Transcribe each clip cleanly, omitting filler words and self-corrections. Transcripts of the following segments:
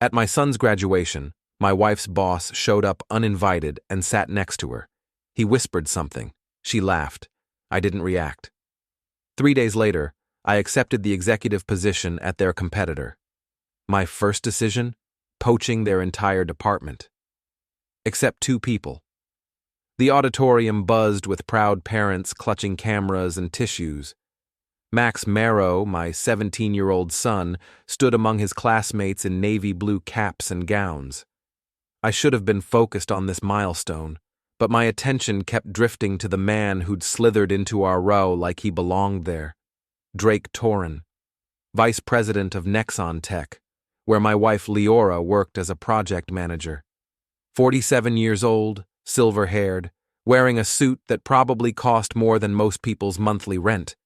At my son's graduation, my wife's boss showed up uninvited and sat next to her. He whispered something. She laughed. I didn't react. 3 days later, I accepted the executive position at their competitor. My first decision? Poaching their entire department. Except 2 people. The auditorium buzzed with proud parents clutching cameras and tissues. Max Marrow, my 17-year-old son, stood among his classmates in navy blue caps and gowns. I should have been focused on this milestone, but my attention kept drifting to the man who'd slithered into our row like he belonged there. Drake Torin, vice president of NexonTech, where my wife Liora worked as a project manager. 47 years old, silver-haired, wearing a suit that probably cost more than most people's monthly rent.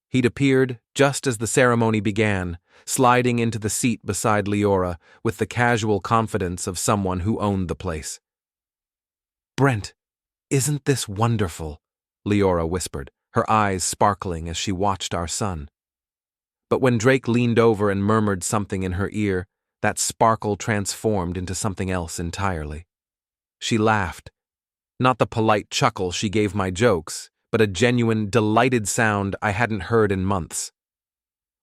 He'd appeared just as the ceremony began, sliding into the seat beside Liora with the casual confidence of someone who owned the place. "Brent, isn't this wonderful?" Liora whispered, her eyes sparkling as she watched our son. But when Drake leaned over and murmured something in her ear, that sparkle transformed into something else entirely. She laughed. Not the polite chuckle she gave my jokes, but a genuine, delighted sound I hadn't heard in months.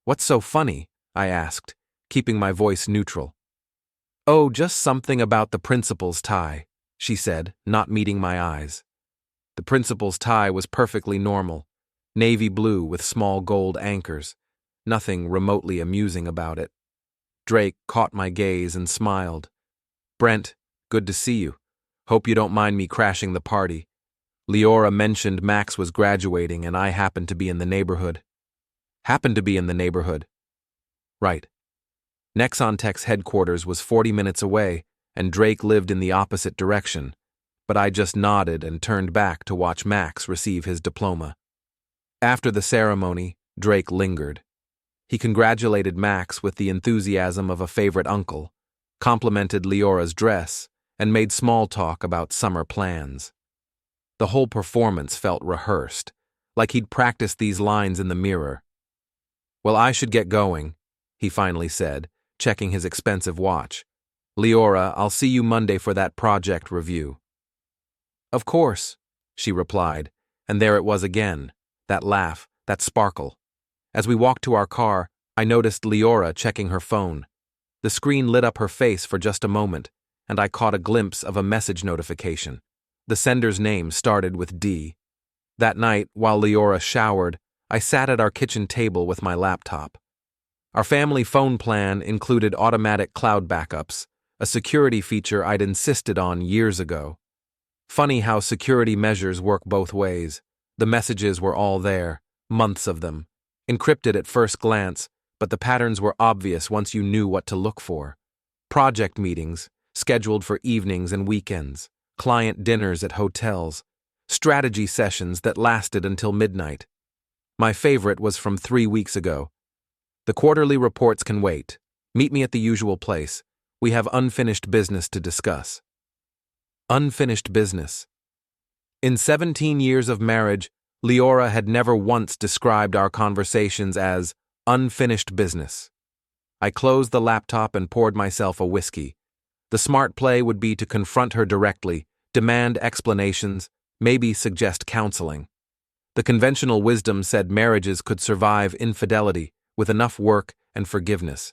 "What's so funny?" I asked, keeping my voice neutral. "Oh, just something about the principal's tie," she said, not meeting my eyes. The principal's tie was perfectly normal, navy blue with small gold anchors. Nothing remotely amusing about it. Drake caught my gaze and smiled. "Brent, good to see you. Hope you don't mind me crashing the party. Liora mentioned Max was graduating and I happened to be in the neighborhood." "Happened to be in the neighborhood?" "Right." NexonTech's headquarters was 40 minutes away, and Drake lived in the opposite direction, but I just nodded and turned back to watch Max receive his diploma. After the ceremony, Drake lingered. He congratulated Max with the enthusiasm of a favorite uncle, complimented Liora's dress, and made small talk about summer plans. The whole performance felt rehearsed, like he'd practiced these lines in the mirror. "Well, I should get going," he finally said, checking his expensive watch. "Liora, I'll see you Monday for that project review." "Of course," she replied, and there it was again, that laugh, that sparkle. As we walked to our car, I noticed Liora checking her phone. The screen lit up her face for just a moment, and I caught a glimpse of a message notification. The sender's name started with D. That night, while Liora showered, I sat at our kitchen table with my laptop. Our family phone plan included automatic cloud backups, a security feature I'd insisted on years ago. Funny how security measures work both ways. The messages were all there, months of them, encrypted at first glance, but the patterns were obvious once you knew what to look for. Project meetings, scheduled for evenings and weekends, client dinners at hotels, strategy sessions that lasted until midnight. My favorite was from 3 weeks ago. "The quarterly reports can wait. Meet me at the usual place. We have unfinished business to discuss." Unfinished business. In 17 years of marriage, Liora had never once described our conversations as unfinished business. I closed the laptop and poured myself a whiskey. The smart play would be to confront her directly, demand explanations, maybe suggest counseling. The conventional wisdom said marriages could survive infidelity with enough work and forgiveness.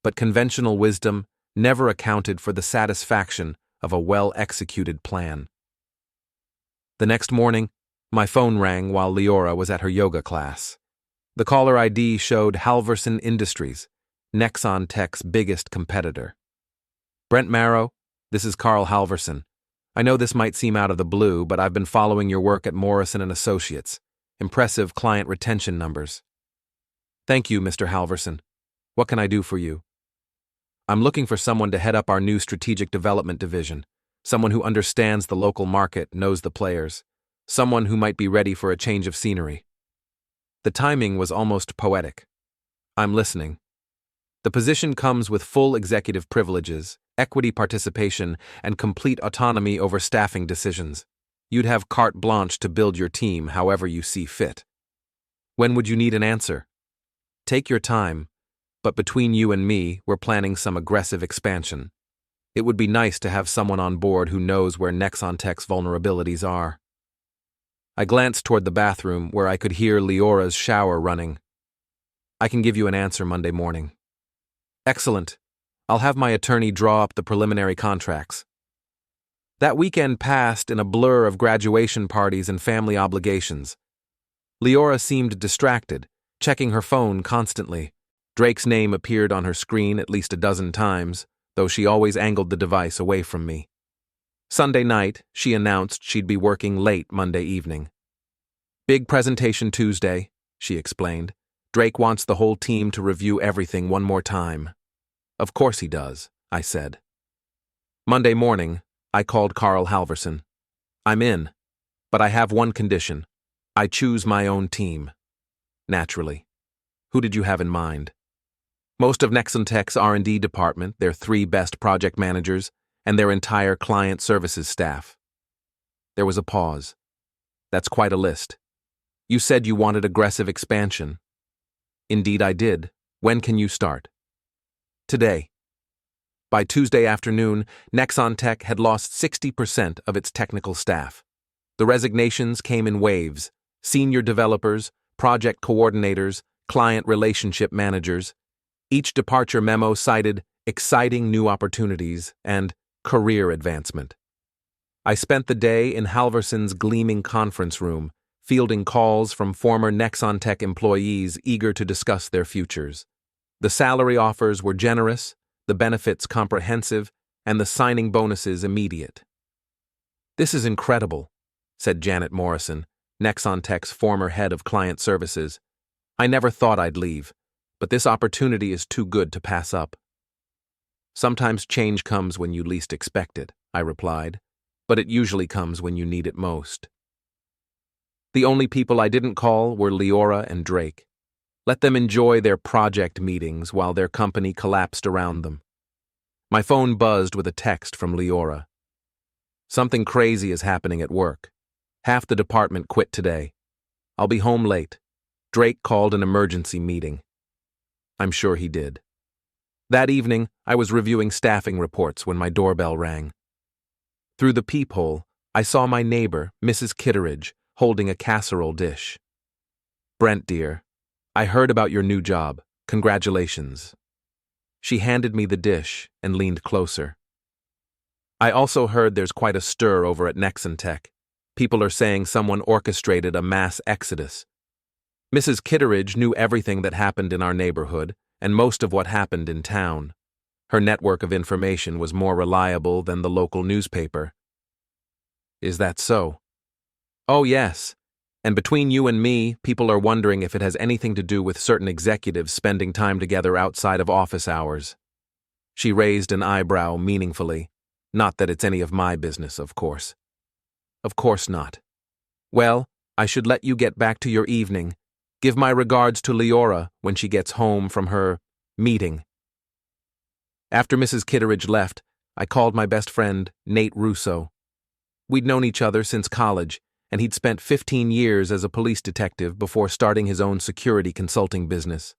But conventional wisdom never accounted for the satisfaction of a well-executed plan. The next morning, my phone rang while Liora was at her yoga class. The caller ID showed Halverson Industries, NexonTech's biggest competitor. "Brent Marrow, this is Carl Halverson. I know this might seem out of the blue, but I've been following your work at Morrison & Associates. Impressive client retention numbers." "Thank you, Mr. Halverson. What can I do for you?" "I'm looking for someone to head up our new strategic development division, someone who understands the local market, knows the players, someone who might be ready for a change of scenery." The timing was almost poetic. "I'm listening." "The position comes with full executive privileges, equity participation, and complete autonomy over staffing decisions. You'd have carte blanche to build your team however you see fit." "When would you need an answer?" "Take your time. but between you and me, we're planning some aggressive expansion. It would be nice to have someone on board who knows where NexonTech's vulnerabilities are. I glanced toward the bathroom where I could hear Liora's shower running. I can give you an answer Monday morning. Excellent. I'll have my attorney draw up the preliminary contracts. That weekend passed in a blur of graduation parties and family obligations. Liora seemed distracted, checking her phone constantly. Drake's name appeared on her screen at least a dozen times, though she always angled the device away from me. Sunday night, she announced she'd be working late Monday evening. Big presentation Tuesday, she explained. Drake wants the whole team to review everything one more time. Of course he does, I said. Monday morning, I called Carl Halverson. I'm in, but I have one condition. I choose my own team. Naturally. Who did you have in mind? Most of NexonTech's R&D department, their 3 best project managers, and their entire client services staff. There was a pause. That's quite a list. You said you wanted aggressive expansion. Indeed I did. When can you start? Today. By Tuesday afternoon, NexonTech had lost 60% of its technical staff. The resignations came in waves. Senior developers, project coordinators, client relationship managers. Each departure memo cited exciting new opportunities and career advancement. I spent the day in Halverson's gleaming conference room, fielding calls from former NexonTech employees eager to discuss their futures. The salary offers were generous, the benefits comprehensive, and the signing bonuses immediate. This is incredible, said Janet Morrison, NexonTech's former head of client services. I never thought I'd leave, but this opportunity is too good to pass up. Sometimes change comes when you least expect it, I replied, but it usually comes when you need it most. The only people I didn't call were Liora and Drake. Let them enjoy their project meetings while their company collapsed around them. My phone buzzed with a text from Liora. Something crazy is happening at work. Half the department quit today. I'll be home late. Drake called an emergency meeting. I'm sure he did. That evening, I was reviewing staffing reports when my doorbell rang. Through the peephole, I saw my neighbor, Mrs. Kitteridge, holding a casserole dish. Brent, dear, I heard about your new job. Congratulations. She handed me the dish and leaned closer. I also heard there's quite a stir over at NexonTech. People are saying someone orchestrated a mass exodus. Mrs. Kitteridge knew everything that happened in our neighborhood and most of what happened in town. Her network of information was more reliable than the local newspaper. Is that so? Oh, yes. And between you and me, people are wondering if it has anything to do with certain executives spending time together outside of office hours. She raised an eyebrow meaningfully. Not that it's any of my business, of course. Of course not. Well, I should let you get back to your evening. Give my regards to Liora when she gets home from her meeting. After Mrs. Kitteridge left, I called my best friend, Nate Russo. We'd known each other since college, and he'd spent 15 years as a police detective before starting his own security consulting business.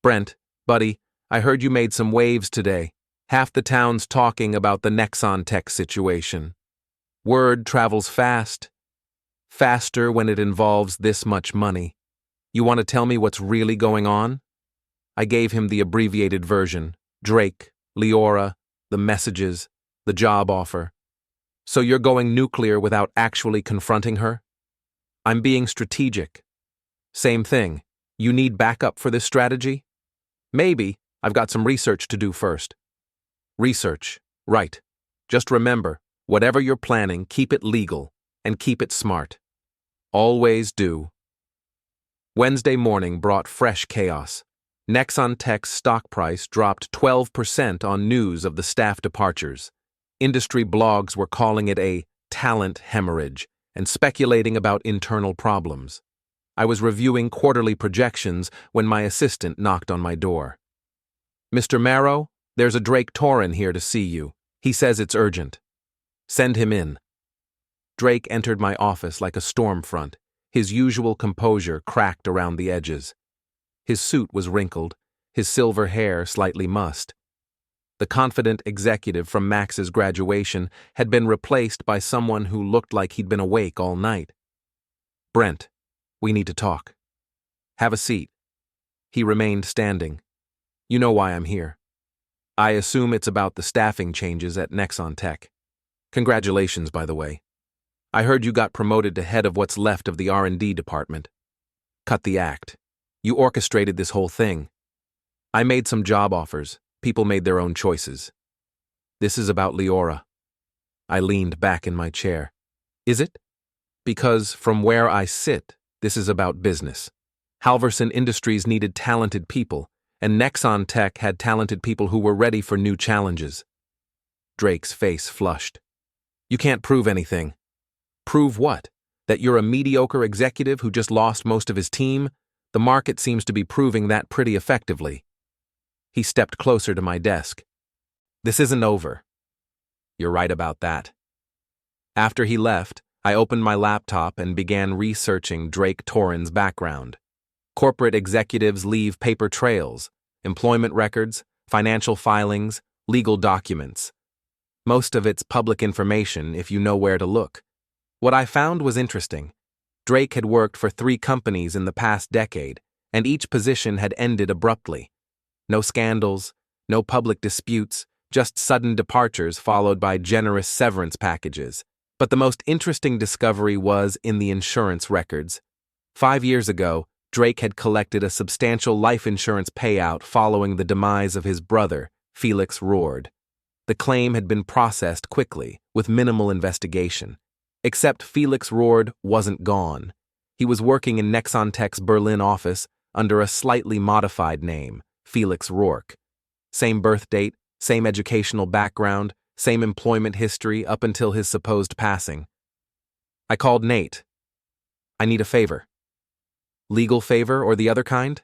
Brent, buddy, I heard you made some waves today. Half the town's talking about the NexonTech situation. Word travels fast. Faster when it involves this much money. You want to tell me what's really going on? I gave him the abbreviated version. Drake, Liora, the messages, the job offer. So you're going nuclear without actually confronting her? I'm being strategic. Same thing. You need backup for this strategy? Maybe. I've got some research to do first. Research. Right. Just remember, whatever you're planning, keep it legal and keep it smart. Always do. Wednesday morning brought fresh chaos. NexonTech's stock price dropped 12% on news of the staff departures. Industry blogs were calling it a talent hemorrhage and speculating about internal problems. I was reviewing quarterly projections when my assistant knocked on my door. Mr. Marrow, there's a Drake Torin here to see you. He says it's urgent. Send him in. Drake entered my office like a storm front, his usual composure cracked around the edges. His suit was wrinkled, his silver hair slightly mussed. The confident executive from Max's graduation had been replaced by someone who looked like he'd been awake all night. "Brent, we need to talk. Have a seat." He remained standing. "You know why I'm here. I assume it's about the staffing changes at NexonTech. Congratulations, by the way. I heard you got promoted to head of what's left of the R&D department. Cut the act. You orchestrated this whole thing. I made some job offers. People made their own choices. This is about Liora." I leaned back in my chair. "Is it?" "Because from where I sit, this is about business. Halverson Industries needed talented people, and NexonTech had talented people who were ready for new challenges." Drake's face flushed. "You can't prove anything." "Prove what? That you're a mediocre executive who just lost most of his team? The market seems to be proving that pretty effectively." He stepped closer to my desk. "This isn't over." "You're right about that." After he left, I opened my laptop and began researching Drake Torrin's background. Corporate executives leave paper trails, employment records, financial filings, legal documents. Most of it's public information if you know where to look. What I found was interesting. Drake had worked for 3 companies in the past decade, and each position had ended abruptly. No scandals, no public disputes, just sudden departures followed by generous severance packages. But the most interesting discovery was in the insurance records. 5 years ago, Drake had collected a substantial life insurance payout following the demise of his brother, Felix Roord. The claim had been processed quickly, with minimal investigation. Except Felix Roord wasn't gone. He was working in NexonTech's Berlin office under a slightly modified name, Felix Rourke. Same birth date, same educational background, same employment history up until his supposed passing. I called Nate. "I need a favor." "Legal favor or the other kind?"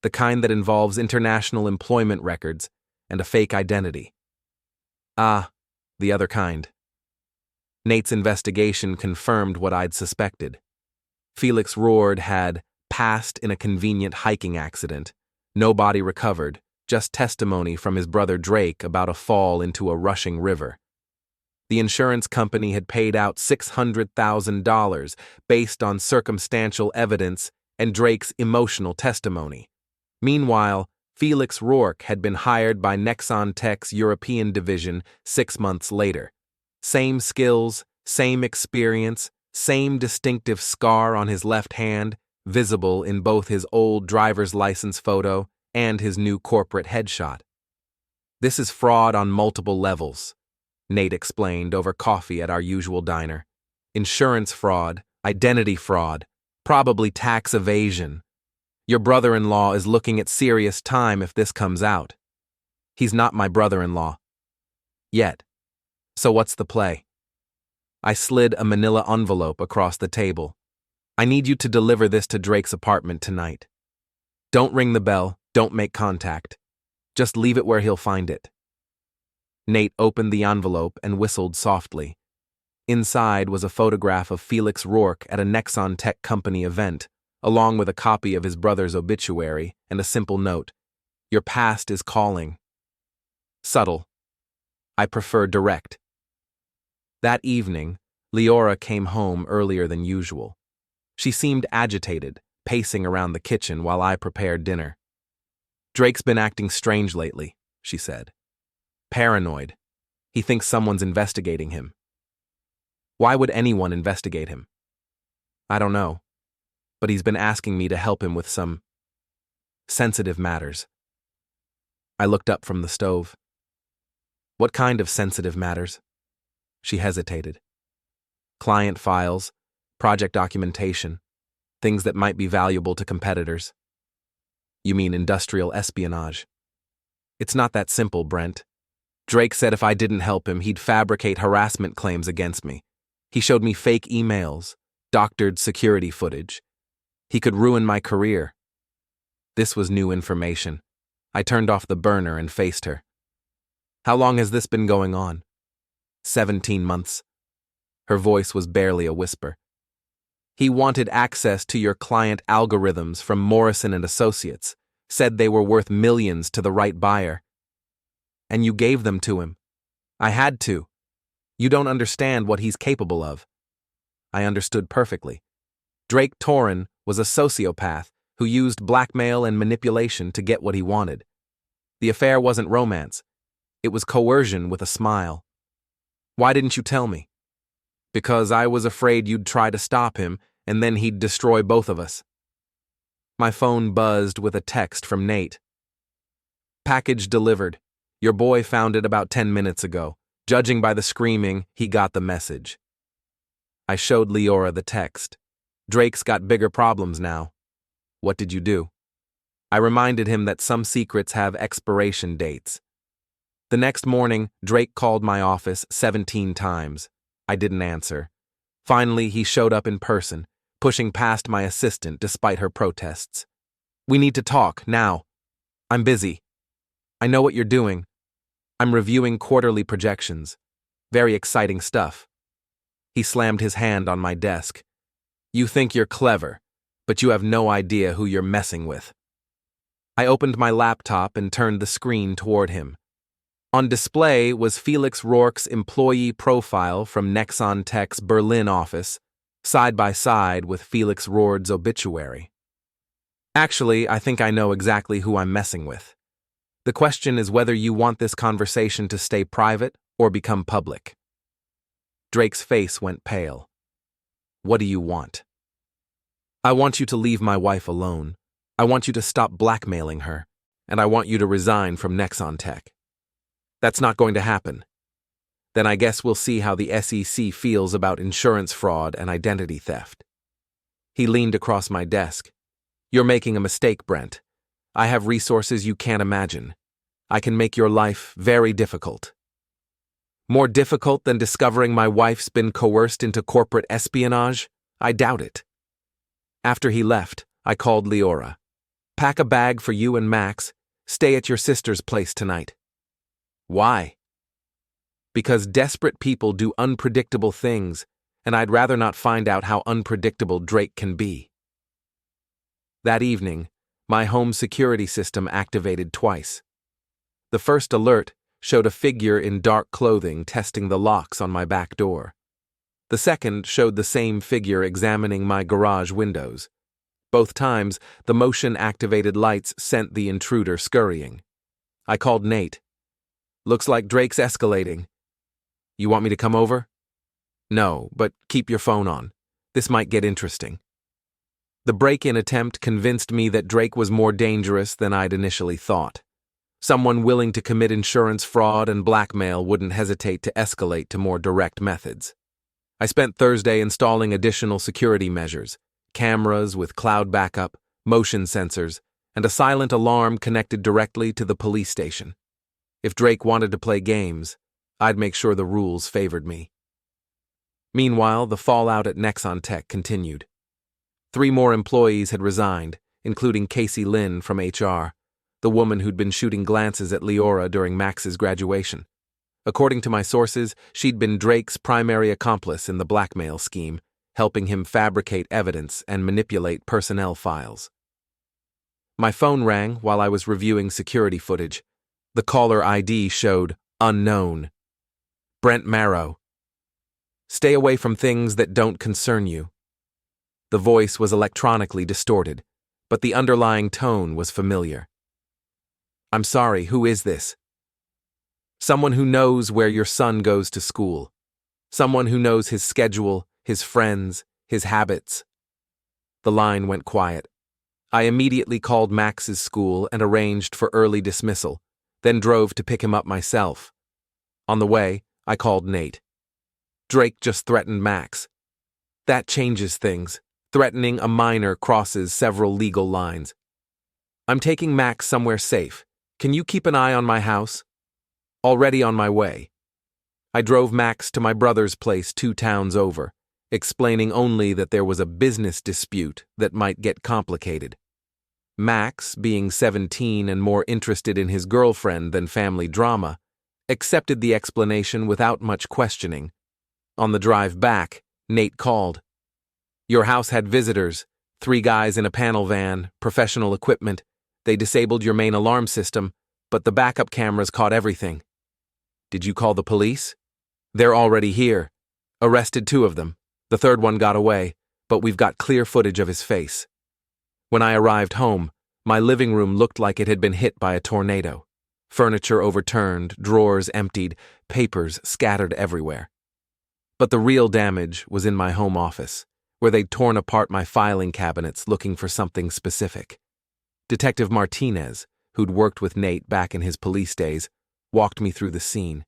"The kind that involves international employment records and a fake identity." "Ah, the other kind." Nate's investigation confirmed what I'd suspected. Felix Roord had passed in a convenient hiking accident. No body recovered, just testimony from his brother Drake about a fall into a rushing river. The insurance company had paid out $600,000 based on circumstantial evidence and Drake's emotional testimony. Meanwhile, Felix Rourke had been hired by NexonTech's European division 6 months later. Same skills, same experience, same distinctive scar on his left hand, visible in both his old driver's license photo and his new corporate headshot. "This is fraud on multiple levels," Nate explained over coffee at our usual diner. "Insurance fraud, identity fraud, probably tax evasion. Your brother-in-law is looking at serious time if this comes out." "He's not my brother-in-law." "Yet. So what's the play?" I slid a manila envelope across the table. "I need you to deliver this to Drake's apartment tonight. Don't ring the bell, don't make contact. Just leave it where he'll find it." Nate opened the envelope and whistled softly. Inside was a photograph of Felix Rourke at a NexonTech company event, along with a copy of his brother's obituary and a simple note: "Your past is calling." Subtle. I prefer direct. That evening, Liora came home earlier than usual. She seemed agitated, pacing around the kitchen while I prepared dinner. "Drake's been acting strange lately," she said. "Paranoid. He thinks someone's investigating him." "Why would anyone investigate him?" "I don't know. But he's been asking me to help him with some sensitive matters." I looked up from the stove. "What kind of sensitive matters?" She hesitated. "Client files, project documentation, things that might be valuable to competitors." "You mean industrial espionage?" "It's not that simple, Brent. Drake said if I didn't help him, he'd fabricate harassment claims against me. He showed me fake emails, doctored security footage. He could ruin my career." This was new information. I turned off the burner and faced her. "How long has this been going on?" 17 months. Her voice was barely a whisper. "He wanted access to your client algorithms from Morrison & Associates, said they were worth millions to the right buyer. And you gave them to him. I had to. You don't understand what he's capable of. I understood perfectly. Drake Torrin was a sociopath who used blackmail and manipulation to get what he wanted. The affair wasn't romance. It was coercion with a smile. Why didn't you tell me? Because I was afraid you'd try to stop him, and then he'd destroy both of us. My phone buzzed with a text from Nate. Package delivered. Your boy found it about 10 minutes ago. Judging by the screaming, he got the message. I showed Liora the text. Drake's got bigger problems now. What did you do? I reminded him that some secrets have expiration dates. The next morning, Drake called my office 17 times. I didn't answer. Finally, he showed up in person, pushing past my assistant despite her protests. We need to talk, now. I'm busy. I know what you're doing. I'm reviewing quarterly projections. Very exciting stuff. He slammed his hand on my desk. You think you're clever, but you have no idea who you're messing with. I opened my laptop and turned the screen toward him. On display was Felix Rourke's employee profile from NexonTech's Berlin office, side by side with Felix Rourke's obituary. Actually, I think I know exactly who I'm messing with. The question is whether you want this conversation to stay private or become public. Drake's face went pale. What do you want? I want you to leave my wife alone. I want you to stop blackmailing her, and I want you to resign from NexonTech. That's not going to happen. Then I guess we'll see how the SEC feels about insurance fraud and identity theft. He leaned across my desk. You're making a mistake, Brent. I have resources you can't imagine. I can make your life very difficult. More difficult than discovering my wife's been coerced into corporate espionage? I doubt it. After he left, I called Liora. Pack a bag for you and Max. Stay at your sister's place tonight. Why? Because desperate people do unpredictable things, and I'd rather not find out how unpredictable Drake can be. That evening, my home security system activated twice. The first alert showed a figure in dark clothing testing the locks on my back door. The second showed the same figure examining my garage windows. Both times, the motion-activated lights sent the intruder scurrying. I called Nate. Looks like Drake's escalating. You want me to come over? No, but keep your phone on. This might get interesting. The break-in attempt convinced me that Drake was more dangerous than I'd initially thought. Someone willing to commit insurance fraud and blackmail wouldn't hesitate to escalate to more direct methods. I spent Thursday installing additional security measures, cameras with cloud backup, motion sensors, and a silent alarm connected directly to the police station. If Drake wanted to play games, I'd make sure the rules favored me. Meanwhile, the fallout at NexonTech continued. 3 more employees had resigned, including Casey Lynn from HR, the woman who'd been shooting glances at Liora during Max's graduation. According to my sources, she'd been Drake's primary accomplice in the blackmail scheme, helping him fabricate evidence and manipulate personnel files. My phone rang while I was reviewing security footage. The caller ID showed unknown. Brent Marrow. Stay away from things that don't concern you. The voice was electronically distorted, but the underlying tone was familiar. I'm sorry, who is this? Someone who knows where your son goes to school. Someone who knows his schedule, his friends, his habits. The line went quiet. I immediately called Max's school and arranged for early dismissal, then drove to pick him up myself. On the way, I called Nate. Drake just threatened Max. That changes things. Threatening a minor crosses several legal lines. I'm taking Max somewhere safe. Can you keep an eye on my house? Already on my way. I drove Max to my brother's place 2 towns over, explaining only that there was a business dispute that might get complicated. Max, being 17 and more interested in his girlfriend than family drama, accepted the explanation without much questioning. On the drive back, Nate called. Your house had visitors, 3 guys in a panel van, professional equipment. They disabled your main alarm system, but the backup cameras caught everything. Did you call the police? They're already here. Arrested 2 of them. The 3rd one got away, but we've got clear footage of his face. When I arrived home, my living room looked like it had been hit by a tornado. Furniture overturned, drawers emptied, papers scattered everywhere. But the real damage was in my home office, where they'd torn apart my filing cabinets looking for something specific. Detective Martinez, who'd worked with Nate back in his police days, walked me through the scene.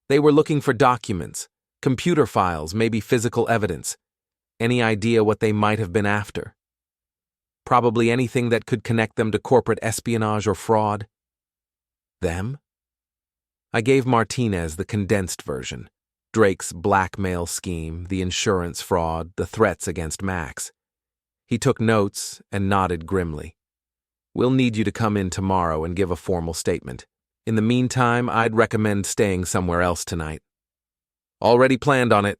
They were looking for documents, computer files, maybe physical evidence. Any idea what they might have been after? Probably anything that could connect them to corporate espionage or fraud. Them? I gave Martinez the condensed version. Drake's blackmail scheme, the insurance fraud, the threats against Max. He took notes and nodded grimly. We'll need you to come in tomorrow and give a formal statement. In the meantime, I'd recommend staying somewhere else tonight. Already planned on it.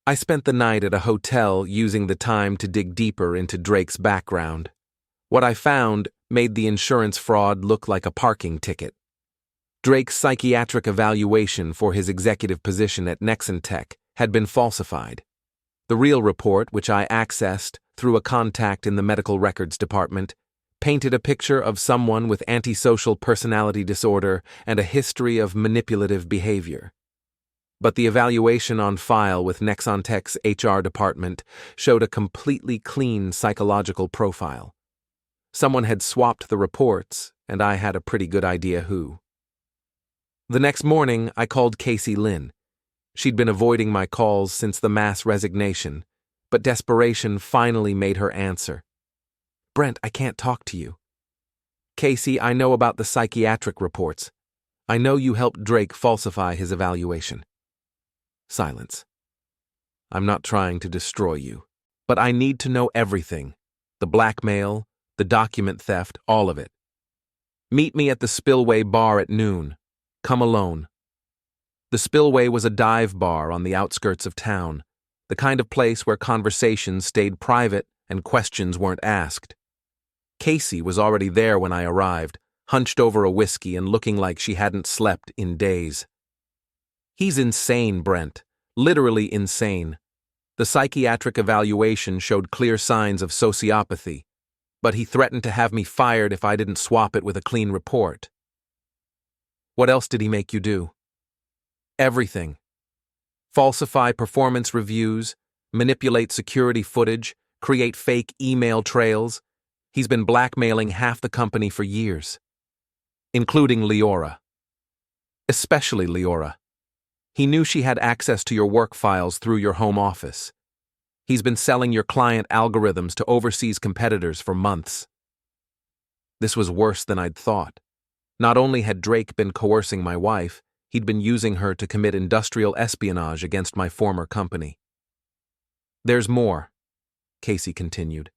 I spent the night at a hotel using the time to dig deeper into Drake's background. What I found made the insurance fraud look like a parking ticket. Drake's psychiatric evaluation for his executive position at NexonTech had been falsified. The real report, which I accessed through a contact in the medical records department, painted a picture of someone with antisocial personality disorder and a history of manipulative behavior. But the evaluation on file with NexonTech's HR department showed a completely clean psychological profile. Someone had swapped the reports, and I had a pretty good idea who. The next morning, I called Casey Lynn. She'd been avoiding my calls since the mass resignation, but desperation finally made her answer. Brent, I can't talk to you. Casey, I know about the psychiatric reports. I know you helped Drake falsify his evaluation. Silence. I'm not trying to destroy you, but I need to know everything. The blackmail, the document theft, all of it. Meet me at the Spillway bar at noon. Come alone. The Spillway was a dive bar on the outskirts of town, the kind of place where conversations stayed private and questions weren't asked. Casey was already there when I arrived, hunched over a whiskey and looking like she hadn't slept in days. He's insane, Brent. Literally insane. The psychiatric evaluation showed clear signs of sociopathy, but he threatened to have me fired if I didn't swap it with a clean report. What else did he make you do? Everything. Falsify performance reviews, manipulate security footage, create fake email trails. He's been blackmailing half the company for years, including Liora. Especially Liora. He knew she had access to your work files through your home office. He's been selling your client algorithms to overseas competitors for months. This was worse than I'd thought. Not only had Drake been coercing my wife, he'd been using her to commit industrial espionage against my former company. There's more, Casey continued.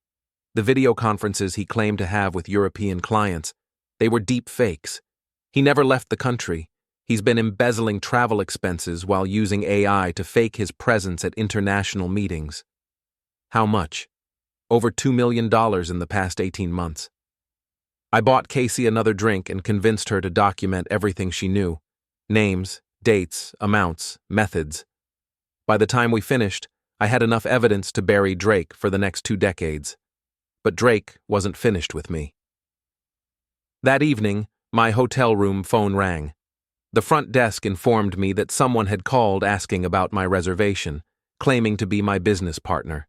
The video conferences he claimed to have with European clients, they were deep fakes. He never left the country. He's been embezzling travel expenses while using AI to fake his presence at international meetings. How much? Over $2 million in the past 18 months. I bought Casey another drink and convinced her to document everything she knew. Names, dates, amounts, methods. By the time we finished, I had enough evidence to bury Drake for the next 2 decades. But Drake wasn't finished with me. That evening, my hotel room phone rang. The front desk informed me that someone had called asking about my reservation, claiming to be my business partner.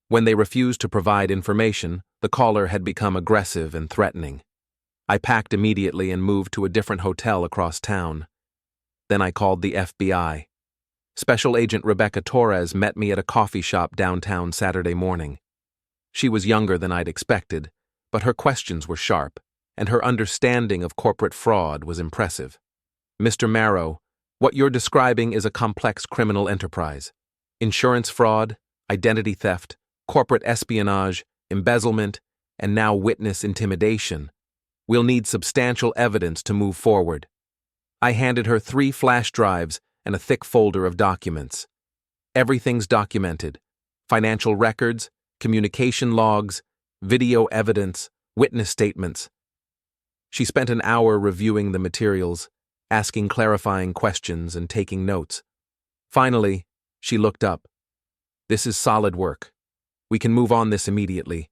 When they refused to provide information, the caller had become aggressive and threatening. I packed immediately and moved to a different hotel across town. Then I called the FBI. Special Agent Rebecca Torres met me at a coffee shop downtown Saturday morning. She was younger than I'd expected, but her questions were sharp, and her understanding of corporate fraud was impressive. Mr. Marrow, what you're describing is a complex criminal enterprise. Insurance fraud, identity theft, corporate espionage, embezzlement, and now witness intimidation. We'll need substantial evidence to move forward. I handed her 3 flash drives and a thick folder of documents. Everything's documented. Financial records, communication logs, video evidence, witness statements. She spent an hour reviewing the materials, asking clarifying questions and taking notes. Finally, she looked up. This is solid work. We can move on this immediately.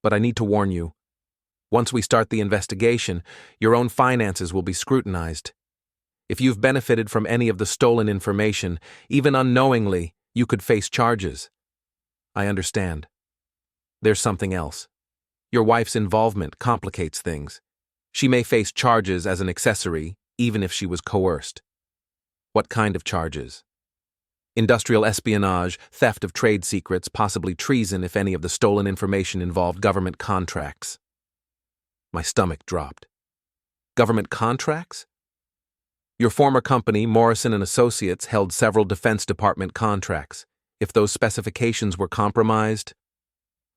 But I need to warn you. Once we start the investigation, your own finances will be scrutinized. If you've benefited from any of the stolen information, even unknowingly, you could face charges. I understand. There's something else. Your wife's involvement complicates things. She may face charges as an accessory, even if she was coerced. What kind of charges? Industrial espionage, theft of trade secrets, possibly treason if any of the stolen information involved government contracts. My stomach dropped. Government contracts? Your former company, Morrison & Associates, held several Defense Department contracts. If those specifications were compromised,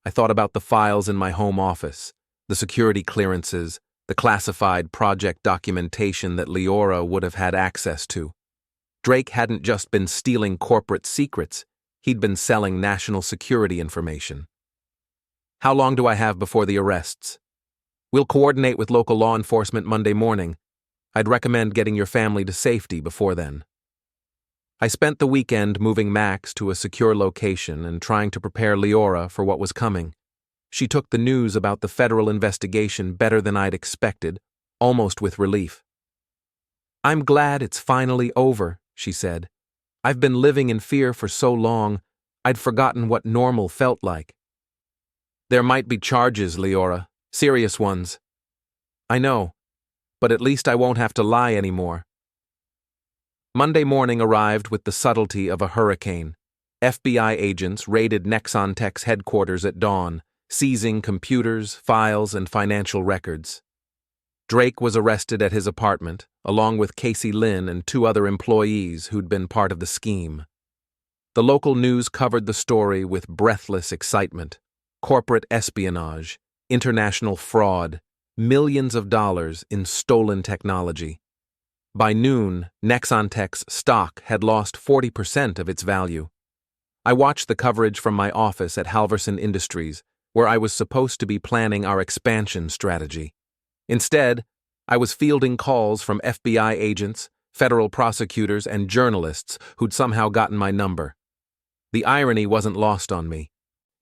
I thought about the files in my home office, the security clearances, the classified project documentation that Liora would have had access to. Drake hadn't just been stealing corporate secrets, he'd been selling national security information. How long do I have before the arrests? We'll coordinate with local law enforcement Monday morning. I'd recommend getting your family to safety before then. I spent the weekend moving Max to a secure location and trying to prepare Liora for what was coming. She took the news about the federal investigation better than I'd expected, almost with relief. I'm glad it's finally over, she said. I've been living in fear for so long, I'd forgotten what normal felt like. There might be charges, Liora, serious ones. I know, but at least I won't have to lie anymore. Monday morning arrived with the subtlety of a hurricane. FBI agents raided NexonTech's headquarters at dawn, seizing computers, files, and financial records. Drake was arrested at his apartment, along with Casey Lynn and 2 other employees who'd been part of the scheme. The local news covered the story with breathless excitement. Corporate espionage, international fraud, millions of dollars in stolen technology. By noon, NexonTech's stock had lost 40% of its value. I watched the coverage from my office at Halverson Industries, where I was supposed to be planning our expansion strategy. Instead, I was fielding calls from FBI agents, federal prosecutors, and journalists who'd somehow gotten my number. The irony wasn't lost on me.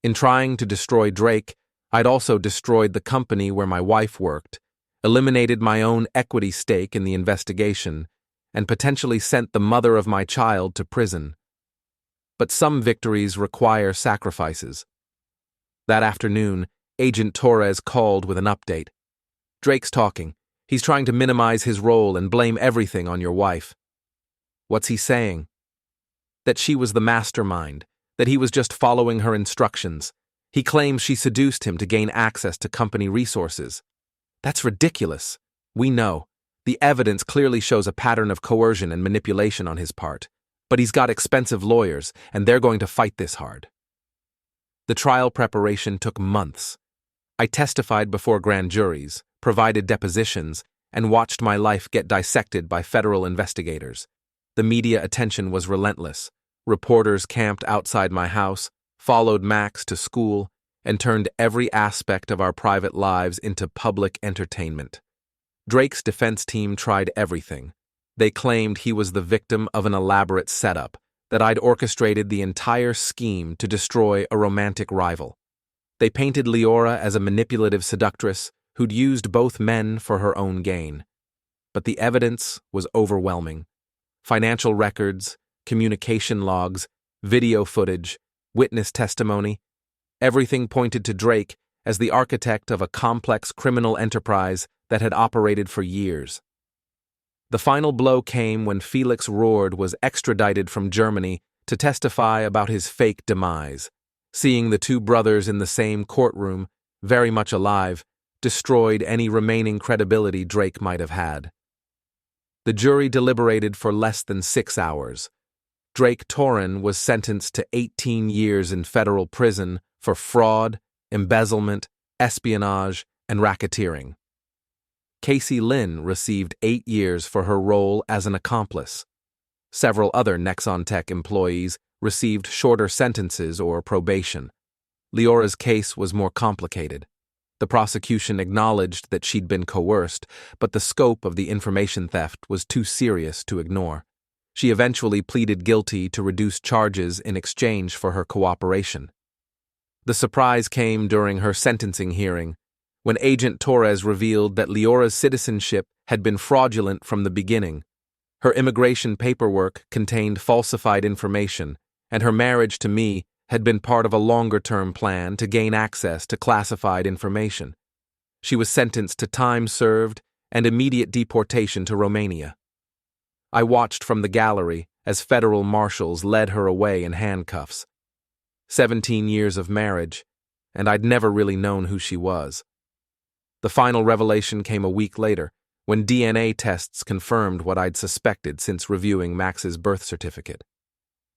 In trying to destroy Drake, I'd also destroyed the company where my wife worked, eliminated my own equity stake in the investigation, and potentially sent the mother of my child to prison. But some victories require sacrifices. That afternoon, Agent Torres called with an update. Drake's talking. He's trying to minimize his role and blame everything on your wife. What's he saying? That she was the mastermind, that he was just following her instructions. He claims she seduced him to gain access to company resources. That's ridiculous. We know. The evidence clearly shows a pattern of coercion and manipulation on his part. But he's got expensive lawyers, and they're going to fight this hard. The trial preparation took months. I testified before grand juries, provided depositions, and watched my life get dissected by federal investigators. The media attention was relentless. Reporters camped outside my house, followed Max to school, and turned every aspect of our private lives into public entertainment. Drake's defense team tried everything. They claimed he was the victim of an elaborate setup, that I'd orchestrated the entire scheme to destroy a romantic rival. They painted Liora as a manipulative seductress who'd used both men for her own gain. But the evidence was overwhelming. Financial records, communication logs, video footage, witness testimony, everything pointed to Drake as the architect of a complex criminal enterprise that had operated for years. The final blow came when Felix Roord was extradited from Germany to testify about his fake demise. Seeing the 2 brothers in the same courtroom, very much alive, destroyed any remaining credibility Drake might have had. The jury deliberated for less than 6 hours. Drake Torin was sentenced to 18 years in federal prison for fraud, embezzlement, espionage, and racketeering. Casey Lynn received 8 years for her role as an accomplice. Several other NexonTech employees received shorter sentences or probation. Liora's case was more complicated. The prosecution acknowledged that she'd been coerced, but the scope of the information theft was too serious to ignore. She eventually pleaded guilty to reduced charges in exchange for her cooperation. The surprise came during her sentencing hearing, when Agent Torres revealed that Liora's citizenship had been fraudulent from the beginning. Her immigration paperwork contained falsified information, and her marriage to me had been part of a longer-term plan to gain access to classified information. She was sentenced to time served and immediate deportation to Romania. I watched from the gallery as federal marshals led her away in handcuffs. 17 years of marriage, and I'd never really known who she was. The final revelation came a week later, when DNA tests confirmed what I'd suspected since reviewing Max's birth certificate.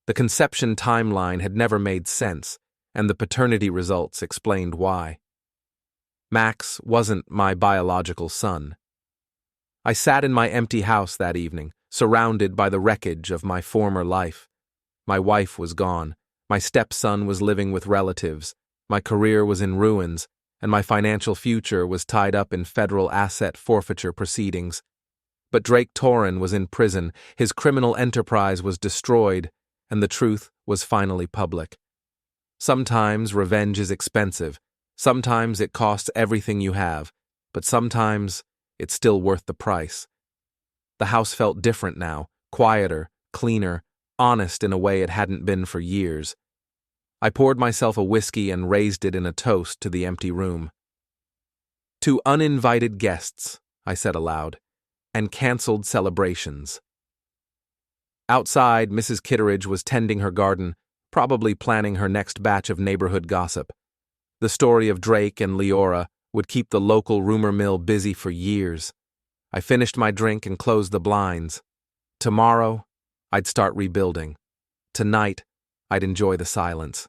The conception timeline had never made sense, and the paternity results explained why. Max wasn't my biological son. I sat in my empty house that evening, surrounded by the wreckage of my former life. My wife was gone, my stepson was living with relatives, my career was in ruins, and my financial future was tied up in federal asset forfeiture proceedings. But Drake Torrin was in prison, his criminal enterprise was destroyed, and the truth was finally public. Sometimes revenge is expensive, sometimes it costs everything you have, but sometimes it's still worth the price. The house felt different now, quieter, cleaner, honest in a way it hadn't been for years. I poured myself a whiskey and raised it in a toast to the empty room. To uninvited guests, I said aloud, and canceled celebrations. Outside, Mrs. Kitteridge was tending her garden, probably planning her next batch of neighborhood gossip. The story of Drake and Liora would keep the local rumor mill busy for years. I finished my drink and closed the blinds. Tomorrow, I'd start rebuilding. Tonight, I'd enjoy the silence.